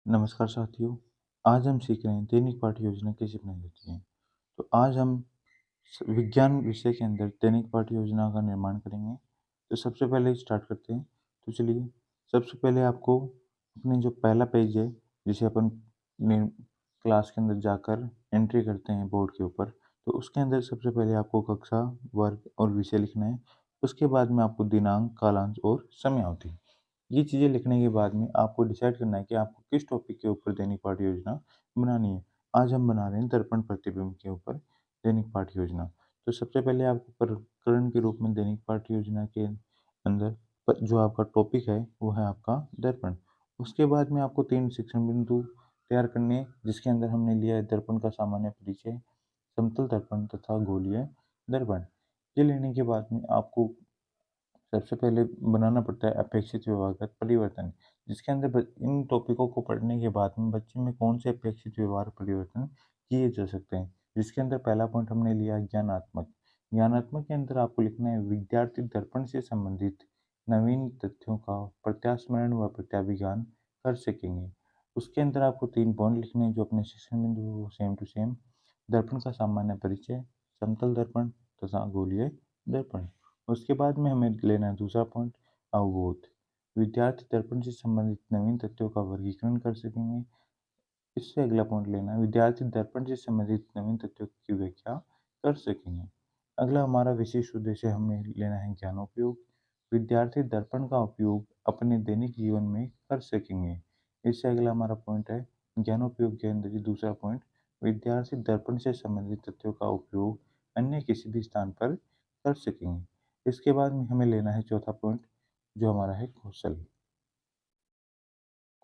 नमस्कार साथियों। आज हम सीख रहे हैं दैनिक पाठ्य योजना कैसे बनाई जाती है। तो आज हम विज्ञान विषय के अंदर दैनिक पाठ्य योजना का निर्माण करेंगे। तो सबसे पहले स्टार्ट करते हैं। तो चलिए, सबसे पहले आपको अपने जो पहला पेज है, जिसे अपन क्लास के अंदर जाकर एंट्री करते हैं बोर्ड के ऊपर, तो उसके अंदर सबसे पहले आपको कक्षा, वर्ग और विषय लिखना है। उसके बाद में आपको दिनांक, कालांश और समयावधि, ये चीज़ें लिखने के बाद में आपको डिसाइड करना है कि आपको किस टॉपिक के ऊपर दैनिक पाठ्य योजना बनानी है। आज हम बना रहे हैं दर्पण प्रतिबिंब के ऊपर दैनिक पाठ्य योजना। तो सबसे पहले आपको प्रकरण के रूप में दैनिक पाठ्य योजना के अंदर जो आपका टॉपिक है वो है आपका दर्पण। उसके बाद में आपको 3 शिक्षण बिंदु तैयार करने हैं, जिसके अंदर हमने लिया है दर्पण का सामान्य परिचय, समतल दर्पण तथा गोलीय दर्पण। ये लेने के बाद में आपको सबसे पहले बनाना पड़ता है अपेक्षित व्यवहारगत परिवर्तन, जिसके अंदर इन टॉपिकों को पढ़ने के बाद में बच्चे में कौन से अपेक्षित व्यवहार परिवर्तन किए जा सकते हैं। जिसके अंदर पहला पॉइंट हमने लिया ज्ञानात्मक। ज्ञानात्मक के अंदर आपको लिखना है विद्यार्थी दर्पण से संबंधित नवीन तथ्यों का प्रत्यास्मरण व प्रत्याभिज्ञान कर सकेंगे। उसके अंदर आपको 3 पॉइंट लिखने हैं जो अपने शिक्षण बिंदु सेम टू सेम। दर्पण का सामान्य परिचय, समतल दर्पण तथा गोलीय दर्पण। उसके बाद में हमें लेना है दूसरा पॉइंट, अवबोध। विद्यार्थी दर्पण से संबंधित नवीन तथ्यों का वर्गीकरण कर सकेंगे। इससे अगला पॉइंट लेना है विद्यार्थी दर्पण से संबंधित नवीन तथ्यों की व्याख्या कर सकेंगे। अगला हमारा विशेष उद्देश्य हमें लेना है ज्ञानोपयोग। विद्यार्थी दर्पण का उपयोग अपने दैनिक जीवन में कर सकेंगे। इससे अगला हमारा पॉइंट है ज्ञानोपयोग के अंदर ही दूसरा पॉइंट, विद्यार्थी दर्पण से संबंधित तथ्यों का उपयोग अन्य किसी भी स्थान पर कर सकेंगे। इसके बाद में हमें लेना है चौथा पॉइंट, जो हमारा है कौशल।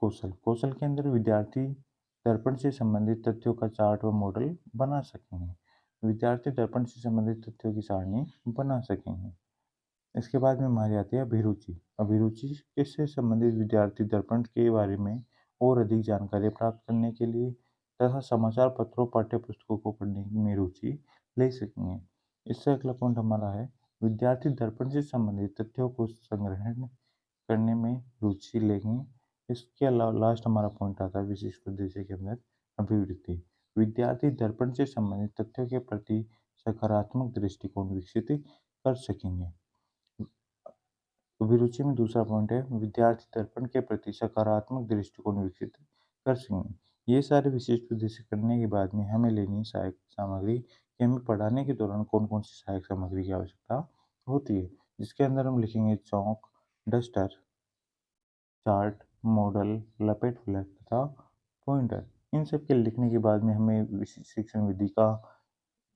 कौशल कौशल के अंदर विद्यार्थी दर्पण से संबंधित तथ्यों का चार्ट व मॉडल बना सकेंगे। विद्यार्थी दर्पण से संबंधित तथ्यों की सारणी बना सकेंगे। इसके बाद में हमारी आती है अभिरुचि। अभिरुचि इससे संबंधित विद्यार्थी दर्पण के बारे में और अधिक जानकारी प्राप्त करने के लिए तथा समाचार पत्रों, पाठ्य पुस्तकों को पढ़ने में रुचि ले सकेंगे। इससे अगला पॉइंट हमारा है विद्यार्थी दर्पण से संबंधित तथ्यों को संग्रहण करने में रुचि लेंगे। इसके अलावा लास्ट हमारा पॉइंट आता है विशिष्ट उद्देश्य के अंदर अभिवृद्धि। विद्यार्थी दर्पण से संबंधित तथ्यों के प्रति सकारात्मक दृष्टिकोण विकसित कर सकेंगे। अभिरुचि में दूसरा पॉइंट है विद्यार्थी दर्पण के प्रति सकारात्मक दृष्टिकोण विकसित कर सकेंगे। ये सारे विशिष्ट उद्देश्य करने के बाद में हमें लेनी है सहायक सामग्री कि हमें पढ़ाने के दौरान कौन कौन सी सहायक सामग्री की आवश्यकता होती है। जिसके अंदर हम लिखेंगे चौक, डस्टर, चार्ट, मॉडल, लपेट फ्लैग तथा पॉइंटर। इन सब के लिखने के बाद में हमें शिक्षण विधि का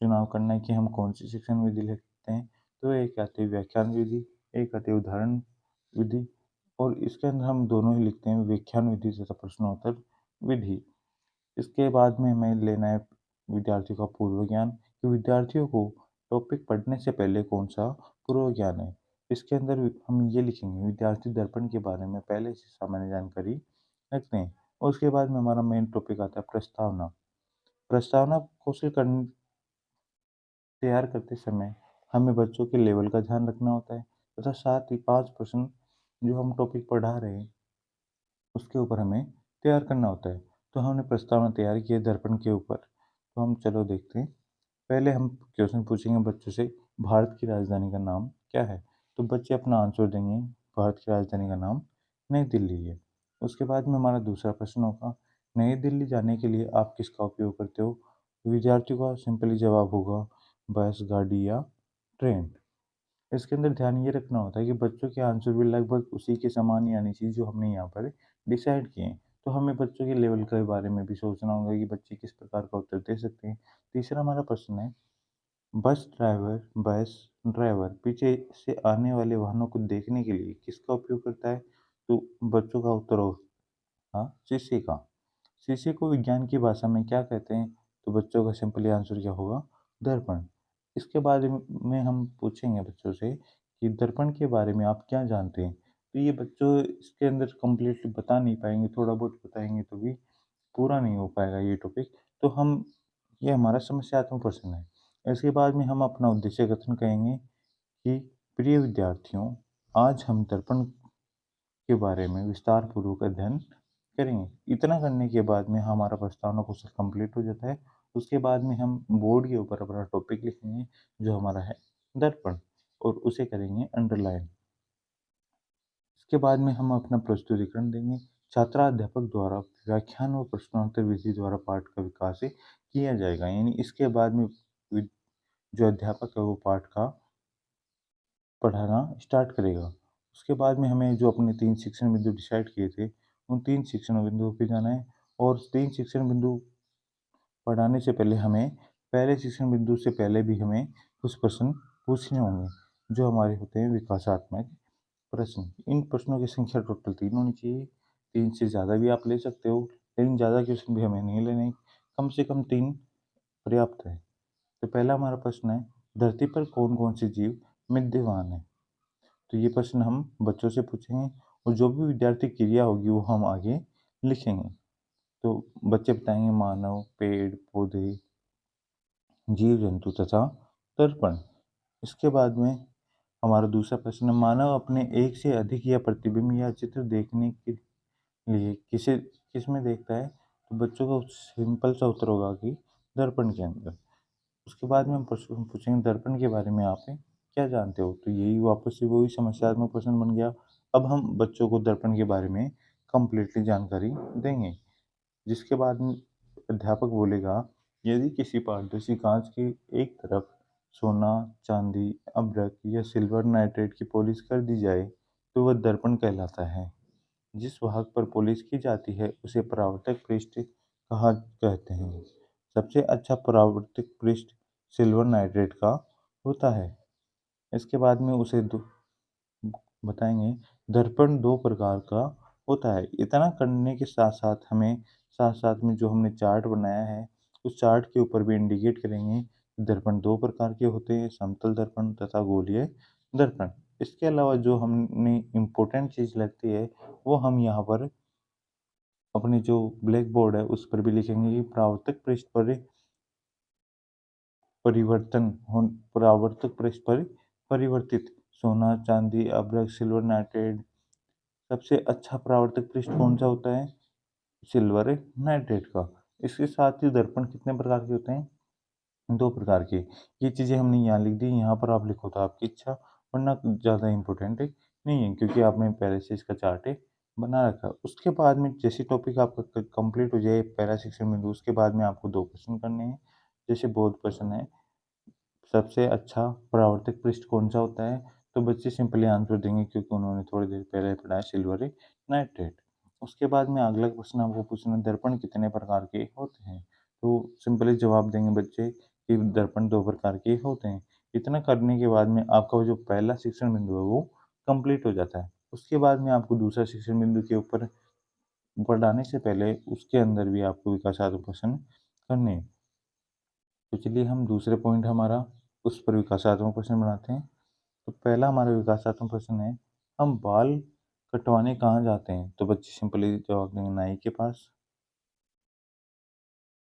चुनाव करना है कि हम कौन सी शिक्षण विधि लिखते हैं। तो एक आती है व्याख्यान विधि, एक आती है उदाहरण विधि, और इसके अंदर हम दोनों ही लिखते हैं व्याख्यान विधि तथा प्रश्नोत्तर विधि। इसके बाद में हमें लेना है विद्यार्थियों का पूर्व ज्ञान, कि विद्यार्थियों को टॉपिक पढ़ने से पहले कौन सा पूर्व ज्ञान है। इसके अंदर हम ये लिखेंगे विद्यार्थी दर्पण के बारे में पहले से सामान्य जानकारी रखते हैं। और उसके बाद में हमारा मेन टॉपिक आता है प्रस्तावना। प्रस्तावना कौशल तैयार करते समय हमें बच्चों के लेवल का ध्यान रखना होता है तथा साथ ही 5 प्रश्न जो हम टॉपिक पढ़ा रहे हैं उसके ऊपर हमें तैयार करना होता है। तो हमने प्रस्तावना तैयार की है दर्पण के ऊपर। तो हम चलो देखते हैं। पहले हम क्वेश्चन पूछेंगे बच्चों से, भारत की राजधानी का नाम क्या है। तो बच्चे अपना आंसर देंगे, भारत की राजधानी का नाम नई दिल्ली है। उसके बाद में हमारा दूसरा प्रश्न होगा, नई दिल्ली जाने के लिए आप किसका उपयोग करते हो। विद्यार्थियों का सिंपली जवाब होगा बस, गाड़ी या ट्रेन। इसके अंदर ध्यान ये रखना होता है कि बच्चों के आंसर भी लगभग उसी के समान ही आनी चाहिए जो हमने यहाँ पर डिसाइड किए हैं। तो हमें बच्चों के लेवल के बारे में भी सोचना होगा कि बच्चे किस प्रकार का उत्तर दे सकते हैं। तीसरा हमारा प्रश्न है, बस ड्राइवर पीछे से आने वाले वाहनों को देखने के लिए किसका उपयोग करता है। तो बच्चों का उत्तर होगा शीशे का। शीशे को विज्ञान की भाषा में क्या कहते हैं। तो बच्चों का सिंपली आंसर क्या होगा, दर्पण। इसके बाद में हम पूछेंगे बच्चों से कि दर्पण के बारे में आप क्या जानते हैं। तो ये बच्चों इसके अंदर कम्प्लीटली बता नहीं पाएंगे, थोड़ा बहुत बताएंगे तो भी पूरा नहीं हो पाएगा ये टॉपिक। तो हम ये हमारा समस्यात्मक प्रश्न है। इसके बाद में हम अपना उद्देश्य कथन कहेंगे कि प्रिय विद्यार्थियों, आज हम दर्पण के बारे में विस्तार पूर्वक अध्ययन करेंगे। इतना करने के बाद में हमारा प्रस्तावना कौशल कंप्लीट हो जाता है। उसके बाद में हम बोर्ड के ऊपर अपना टॉपिक लिखेंगे जो हमारा है दर्पण, और उसे करेंगे अंडरलाइन। इसके बाद में हम अपना प्रस्तुतिकरण देंगे। छात्राध्यापक द्वारा व्याख्यान और प्रश्नोत्तर विधि द्वारा पाठ का विकास किया जाएगा। यानी इसके बाद में जो अध्यापक है वो पाठ का पढ़ाना स्टार्ट करेगा। उसके बाद में हमें जो अपने 3 शिक्षण बिंदु डिसाइड किए थे, उन 3 शिक्षण बिंदुओं पे जाना है, और 3 शिक्षण बिंदु पढ़ाने से पहले हमें पहले शिक्षण बिंदु से पहले भी हमें कुछ प्रश्न पूछने होंगे, जो हमारे होते हैं विकासात्मक प्रश्न। इन प्रश्नों की संख्या टोटल 3 होनी चाहिए। 3 से ज़्यादा भी आप ले सकते हो, लेकिन ज़्यादा क्वेश्चन भी हमें नहीं लेने, कम से कम 3 पर्याप्त है। तो पहला हमारा प्रश्न है, धरती पर कौन-कौन से जीव विद्यमान हैं? तो ये प्रश्न हम बच्चों से पूछेंगे, और जो भी विद्यार्थी क्रिया होगी वो हम आगे लिखेंगे। तो बच्चे बताएंगे मानव, पेड़, पौधे, जीव-जंतु तथा दर्पण। इसके बाद में हमारा दूसरा प्रश्न है, मानव अपने एक से अधिक या प्रतिबिंब या चित्र देखने के लिए किसे किसमें देखता है? तो बच्चों का सिंपल सा उत्तर होगा कि दर्पण के अंदर। उसके बाद में हम प्रश्न पूछेंगे, दर्पण के बारे में आप क्या जानते हो? तो यही वापस से वही समस्यात्मक प्रश्न बन गया। अब हम बच्चों को दर्पण के बारे में कंप्लीटली जानकारी देंगे, जिसके बाद में अध्यापक बोलेगा, यदि किसी पारदर्शी कांच की एक तरफ सोना, चांदी, अभ्रक या सिल्वर नाइट्रेट की पॉलिश कर दी जाए तो वह दर्पण कहलाता है। जिस भाग पर पॉलिश की जाती है उसे परावर्तक पृष्ठ कहा कहते हैं। सबसे अच्छा परावर्तक पृष्ठ सिल्वर नाइट्रेट का होता है। इसके बाद में उसे बताएंगे, दर्पण 2 प्रकार का होता है। इतना करने के साथ साथ हमें साथ साथ में जो हमने चार्ट बनाया है, उस चार्ट के ऊपर भी इंडिकेट करेंगे कि दर्पण 2 प्रकार के होते हैं, समतल दर्पण तथा गोलीय दर्पण। इसके अलावा जो हमने इम्पोर्टेंट चीज़ लगती है, वो हम यहाँ पर अपने जो ब्लैक बोर्ड है उस पर भी लिखेंगे कि परावर्तक पृष्ठ पर परावर्तक पृष्ठ पर परिवर्तित सोना, चांदी, अभ्रक, सिल्वर नाइट्रेट। सबसे अच्छा परावर्तक पृष्ठ कौन सा होता है? सिल्वर नाइट्रेट का। इसके साथ ही दर्पण कितने प्रकार के होते हैं? 2 प्रकार के। ये चीज़ें हमने यहाँ लिख दी, यहाँ पर आप लिखो तो आपकी इच्छा, वरना ज़्यादा इम्पोर्टेंट नहीं है, क्योंकि आपने पहले से इसका चार्ट बना रखा है। उसके बाद में जैसे टॉपिक आपका कंप्लीट हो जाए पहला सेक्शन बिंदु, उसके बाद में आपको 2 प्रश्न करने हैं। जैसे बहुत प्रश्न है, सबसे अच्छा परावर्तक पृष्ठ कौन-सा होता है? तो बच्चे सिंपली आंसर देंगे, क्योंकि उन्होंने थोड़ी देर पहले पढ़ा है सिल्वर नाइट्रेट। उसके बाद में अगला क्वेश्चन आपको पूछना है, दर्पण कितने प्रकार के होते हैं? तो सिंपली जवाब देंगे बच्चे कि दर्पण 2 प्रकार के होते हैं। इतना करने के बाद में आपका जो पहला शिक्षण बिंदु है वो कंप्लीट हो जाता है। उसके बाद में आपको दूसरा शिक्षण बिंदु के ऊपर पढ़ाने से पहले उसके अंदर भी आपको विकासात्मक प्रश्न करने हैं। तो चलिए हम दूसरे पॉइंट हमारा उस पर विकासात्मक प्रश्न बनाते हैं। तो पहला हमारा विकासात्मक प्रश्न है, हम बाल कटवाने कहाँ जाते हैं? तो बच्चे सिंपली जवाब देंगे, नाई के पास।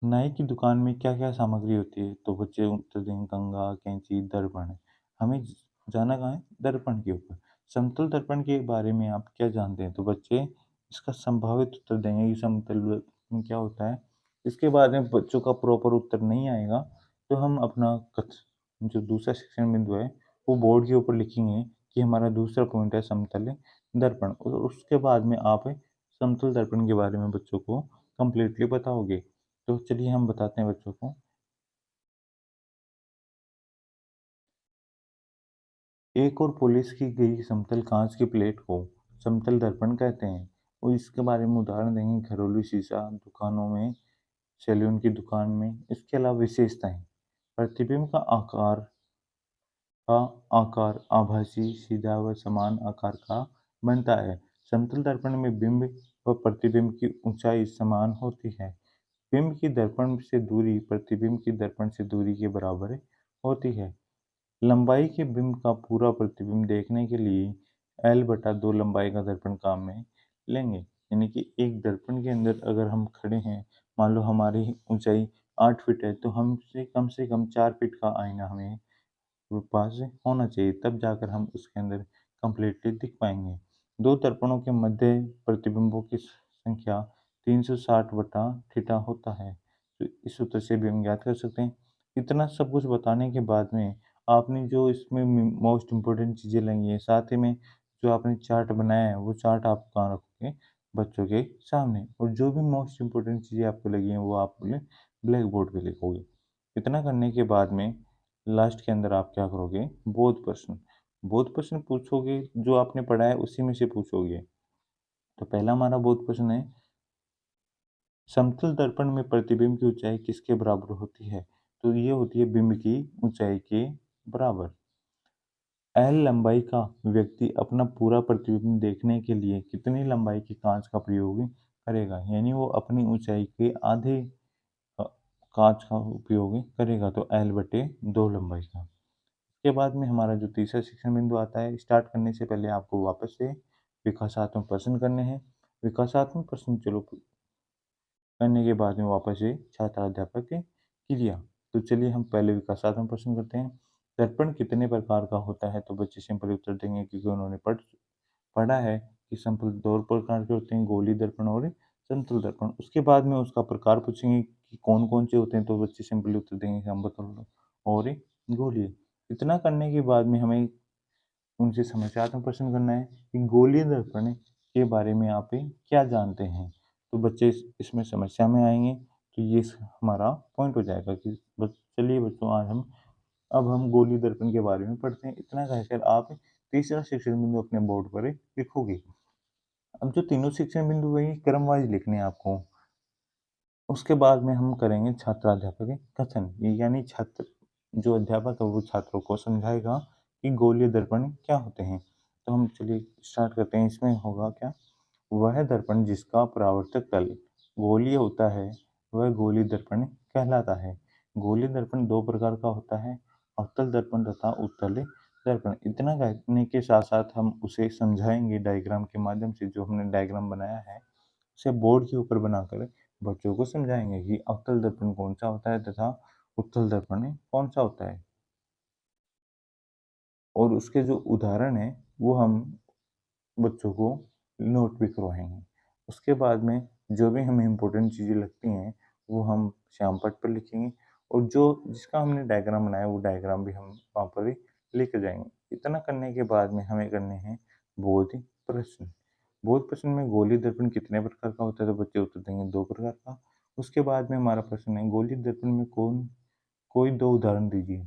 नाई की दुकान में क्या-क्या सामग्री होती है? तो बच्चे उत्तर देंगे, कंघा, कैंची, दर्पण। हमें जाना कहाँ है? दर्पण के ऊपर। समतल दर्पण के बारे में आप क्या जानते हैं? तो बच्चे इसका संभावित उत्तर देंगे कि समतल दर्पण क्या होता है। इसके बाद में बच्चों का प्रॉपर उत्तर नहीं आएगा, तो हम अपना जो दूसरा शिक्षण बिंदु है वो बोर्ड के ऊपर लिखेंगे कि हमारा दूसरा पॉइंट है समतल दर्पण, और उसके बाद में आप समतल दर्पण के बारे में बच्चों को कंप्लीटली बताओगे। तो चलिए हम बताते हैं बच्चों को। एक और पॉलिश की गई समतल कांच की प्लेट को समतल दर्पण कहते हैं, और इसके बारे में उदाहरण देंगे, घरेलू शीशा, दुकानों में, सैलून की दुकान में। इसके अलावा विशेषताएं, प्रतिबिंब का आकार आभासी, सीधा व समान आकार का बनता है। समतल दर्पण में बिंब व प्रतिबिंब की ऊंचाई समान होती है। बिंब की दर्पण से दूरी प्रतिबिंब की दर्पण से दूरी के बराबर होती है। लंबाई के बिंब का पूरा प्रतिबिंब देखने के लिए L/2 लंबाई का दर्पण काम में लेंगे। यानी कि एक दर्पण के अंदर अगर हम खड़े हैं, मान लो हमारी ऊंचाई 8 फीट है, तो हमसे कम से कम 4 फीट का आईना हमें पास होना चाहिए, तब जाकर हम उसके अंदर कंप्लीटली दिख पाएंगे। दो दर्पणों के मध्य प्रतिबिंबों की संख्या 360 बटा थीटा होता है। तो इस सूत्र से भी हम ज्ञात कर सकते हैं। इतना सब कुछ बताने के बाद में आपने जो इसमें मोस्ट इम्पोर्टेंट चीज़ें लगी हैं, साथ ही में जो आपने चार्ट बनाया है, वो चार्ट आप कहाँ रखोगे? बच्चों के सामने। और जो भी मोस्ट इम्पोर्टेंट चीज़ें आपको लगी हैं, वो आप अपने ब्लैक बोर्ड पे लिखोगे। इतना करने के बाद में लास्ट के अंदर आप क्या करोगे? बोध प्रश्न। बोध प्रश्न पूछोगे, जो आपने पढ़ा है उसी में से पूछोगे। तो पहला हमारा बोध प्रश्न है, समतल दर्पण में प्रतिबिंब की ऊंचाई किसके बराबर होती है? तो ये होती है बिंब की ऊंचाई के बराबर। एल लंबाई का व्यक्ति अपना पूरा प्रतिबिंब देखने के लिए कितनी लंबाई के कांच का प्रयोग करेगा? यानी वो अपनी ऊंचाई के आधे अ, कांच का उपयोग करेगा, तो एल बटे 2 लंबाई का। इसके बाद में हमारा जो तीसरा शिक्षण बिंदु आता है, स्टार्ट करने से पहले आपको वापस से विकासात्मक प्रश्न करने हैं। विकासात्मक प्रश्न चलो करने के बाद में वापस से छात्र अध्यापक की क्रिया। तो चलिए हम पहले विकासात्मक प्रश्न करते हैं। दर्पण कितने प्रकार का होता है? तो बच्चे सिंपल उत्तर देंगे, क्योंकि उन्होंने पढ़ा है कि समतल 2 प्रकार के होते हैं, गोलीय दर्पण और समतल दर्पण। उसके बाद में उसका प्रकार पूछेंगे कि कौन-कौन से होते हैं, तो बच्चे सिंपली उत्तर देंगे समतल और गोलीय। इतना करने के बाद में हमें उनसे समस्यात्मक प्रश्न करना है कि गोलीय दर्पण के बारे में आप क्या जानते हैं? तो बच्चे इसमें समस्या में आएँगे, तो ये हमारा पॉइंट हो जाएगा कि चलिए बच्चों, आज हम गोलीय दर्पण के बारे में पढ़ते हैं। इतना कहकर आप तीसरा शिक्षण बिंदु अपने बोर्ड पर लिखोगे। अब जो तीनों शिक्षण बिंदु वही क्रम वाइज लिखने हैं आपको। उसके बाद में हम करेंगे छात्र-अध्यापक कथन। यानी छात्र, जो अध्यापक है वो छात्रों को समझाएगा कि गोलीय दर्पण क्या होते हैं। तो हम चलिए स्टार्ट करते हैं। इसमें होगा क्या? वह दर्पण जिसका परावर्तक तल गोलीय होता है, वह गोलीय दर्पण कहलाता है। गोलीय दर्पण 2 प्रकार का होता है, अवतल दर्पण तथा उत्तल दर्पण। इतना कहने के साथ-साथ हम उसे समझाएँगे डायग्राम के माध्यम से। जो हमने डायग्राम बनाया है, उसे बोर्ड के ऊपर बनाकर बच्चों को समझाएँगे कि अवतल दर्पण कौन-सा होता है तथा उत्तल दर्पण कौन-सा होता है। और उसके जो उदाहरण हैं, वो हम बच्चों को नोट भी करवाएँगे। उसके बाद में जो भी हमें इम्पोर्टेंट चीज़ें लगती हैं, वो हम श्यामपट्ट पर लिखेंगे, और जो जिसका हमने डायग्राम बनाया, वो डायग्राम भी हम वहाँ पर ही लेके जाएँगे। इतना करने के बाद में हमें करने हैं बोध प्रश्न। बोध प्रश्न में गोलीय दर्पण कितने प्रकार का होता है? तो बच्चे उत्तर देंगे 2 प्रकार का। उसके बाद में हमारा प्रश्न है, गोलीय दर्पण में कोई 2 उदाहरण दीजिए।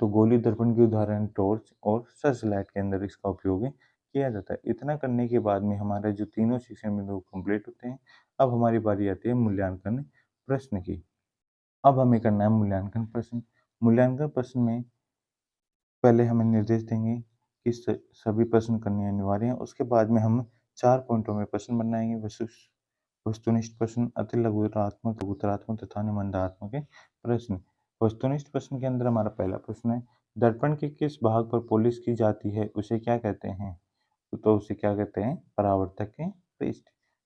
तो गोलीय दर्पण के उदाहरण टॉर्च और सर्च लाइट के अंदर इसका उपयोग किया जाता है। इतना करने के बाद में हमारे जो तीनों शिक्षण बिंदु कंप्लीट होते हैं। अब हमारी बारी आती है मूल्यांकन प्रश्न की। अब हमें करना है मूल्यांकन प्रश्न। मूल्यांकन प्रश्न में पहले हमें निर्देश देंगे कि सभी प्रश्न करने अनिवार्य हैं। उसके बाद में हम 4 पॉइंटों में प्रश्न बनाएँगे। वस्तुनिष्ठ प्रश्न, अति लघुतरात्मक, लघुतरात्मक तथा निबंधात्मक प्रश्न। वस्तुनिष्ठ प्रश्न के अंदर हमारा पहला प्रश्न है, दर्पण के किस भाग पर पॉलिश की जाती है, उसे क्या कहते हैं? तो उसे क्या कहते हैं? परावर्तक के पृष्ठ।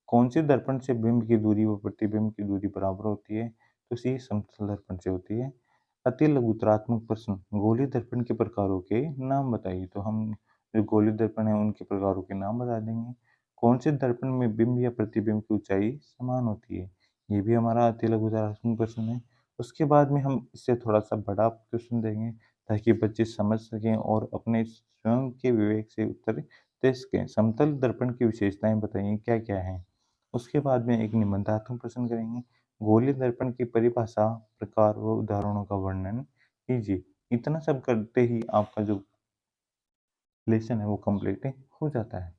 कौन से दर्पण से बिंब की दूरी व प्रतिबिंब की दूरी बराबर होती है? तो ये समतल दर्पण से होती है। अति लघुतरात्मक प्रश्न, गोलीय दर्पण के प्रकारों के नाम बताइए। तो हम जो गोलीय दर्पण है, उनके प्रकारों के नाम बता देंगे। कौन से दर्पण में बिंब या प्रतिबिंब की ऊंचाई समान होती है? ये भी हमारा अति लघुतरात्मक प्रश्न है। उसके बाद में हम इससे थोड़ा सा बड़ा प्रश्न देंगे, ताकि बच्चे समझ सकें और अपने स्वयं के विवेक से उत्तर दे सकें। समतल दर्पण की विशेषताएं बताइए, क्या क्या हैं? उसके बाद में एक निबंधात्मक प्रश्न करेंगे, गोलीय दर्पण की परिभाषा, प्रकार व उदाहरणों का वर्णन कीजिए। इतना सब करते ही आपका जो लेसन है वो कंप्लीट हो जाता है।